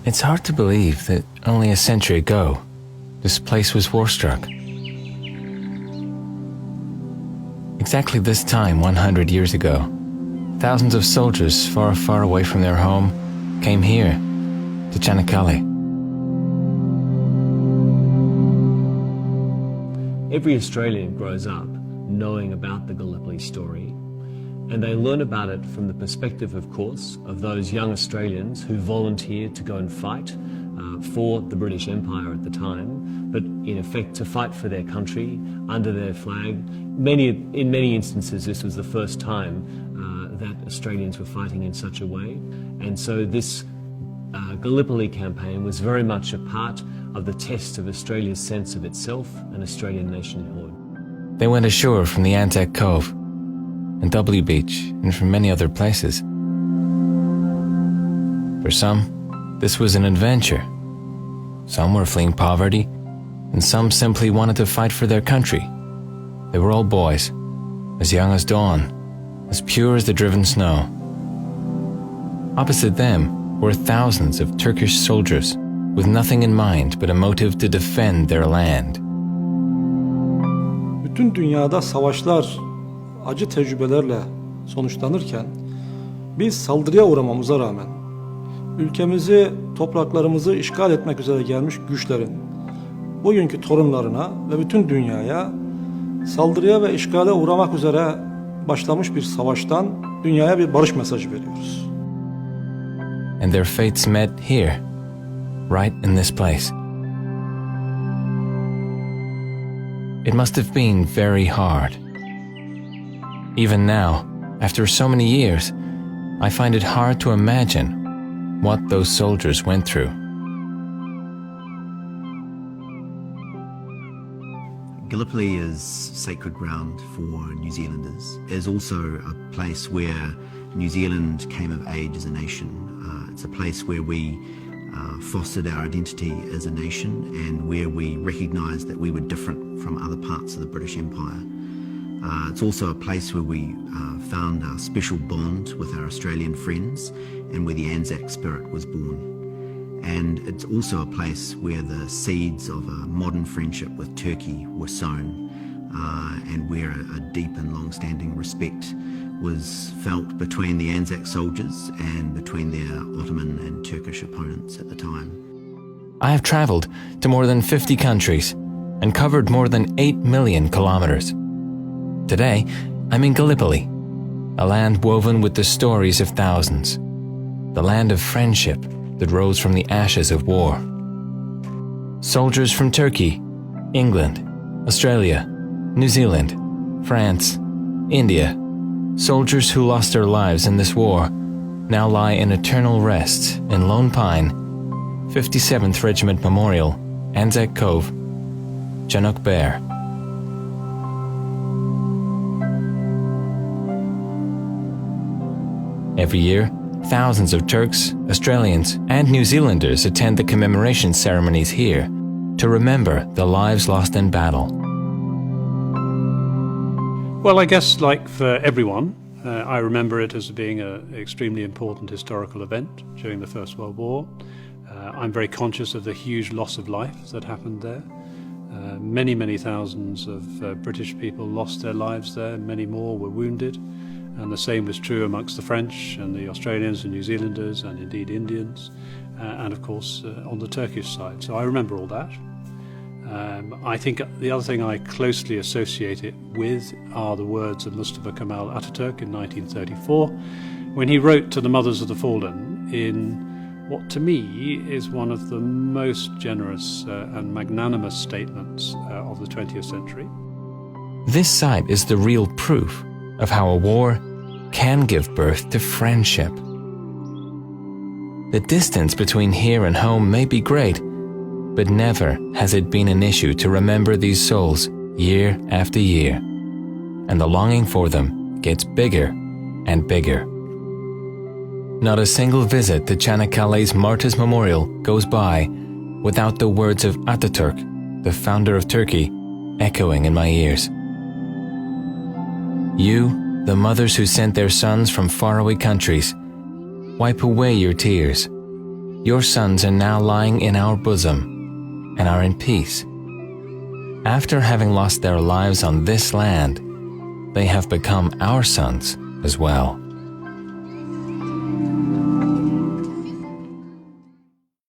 It's hard to believe that only a century ago, this place was war-struck. Exactly this time, 100 years ago, thousands of soldiers far, far away from their home came here, to Çanakkale. Every Australian grows up knowing about the Gallipoli story, and they learn about it from the perspective, of course, of those young Australians who volunteered to go and fight for the British Empire at the time, but in effect to fight for their country under their flag. In many instances, this was the first time that Australians were fighting in such a way, and so this Gallipoli campaign was very much a part of the test of Australia's sense of itself and Australian nationhood. They went ashore from the Anzac Cove and W Beach and from many other places. For some, this was an adventure. Some were fleeing poverty, and some simply wanted to fight for their country. They were all boys, as young as dawn, as pure as the driven snow. Opposite them were thousands of Turkish soldiers with nothing in mind but a motive to defend their land. Bütün dünyada savaşlar acı tecrübelerle sonuçlanırken biz saldırıya uğramamıza rağmen ülkemizi, topraklarımızı işgal etmek üzere gelmiş güçlerin bugünkü torunlarına ve bütün dünyaya saldırıya ve işgale uğramak üzere başlamış bir savaştan dünyaya bir barış mesajı veriyoruz. And their fates met here, right in this place. It must have been very hard. Even now, after so many years, I find it hard to imagine what those soldiers went through. Gallipoli is sacred ground for New Zealanders. It is also a place where New Zealand came of age as a nation. It's a place where we fostered our identity as a nation and where we recognised that we were different from other parts of the British Empire. It's also a place where we found our special bond with our Australian friends and where the Anzac spirit was born. And it's also a place where the seeds of a modern friendship with Turkey were sown and where a deep and long-standing respect was felt between the Anzac soldiers and between their Ottoman and Turkish opponents at the time. I have traveled to more than 50 countries and covered more than 8 million kilometers. Today, I'm in Gallipoli, a land woven with the stories of thousands, the land of friendship that rose from the ashes of war. Soldiers from Turkey, England, Australia, New Zealand, France, India, soldiers who lost their lives in this war now lie in eternal rest in Lone Pine, 57th Regiment Memorial, Anzac Cove, Çanakkale. Every year, thousands of Turks, Australians, and New Zealanders attend the commemoration ceremonies here to remember the lives lost in battle. Well, I guess like for everyone, I remember it as being an extremely important historical event during the First World War. I'm very conscious of the huge loss of life that happened there. Many, many thousands of British people lost their lives there, many more were wounded. And the same was true amongst the French and the Australians and New Zealanders and indeed Indians, and of course on the Turkish side. So I remember all that. I think the other thing I closely associate it with are the words of Mustafa Kemal Atatürk in 1934, when he wrote to the mothers of the fallen in what to me is one of the most generous and magnanimous statements of the 20th century. This site is the real proof of how a war can give birth to friendship. The distance between here and home may be great, but never has it been an issue to remember these souls year after year, and the longing for them gets bigger and bigger. Not a single visit to Çanakkale's Martyrs Memorial goes by without the words of Atatürk, the founder of Turkey, echoing in my ears. You, the mothers who sent their sons from faraway countries, wipe away your tears. your sons are now lying in our bosom and are in peace. After having lost their lives on this land, they have become our sons as well.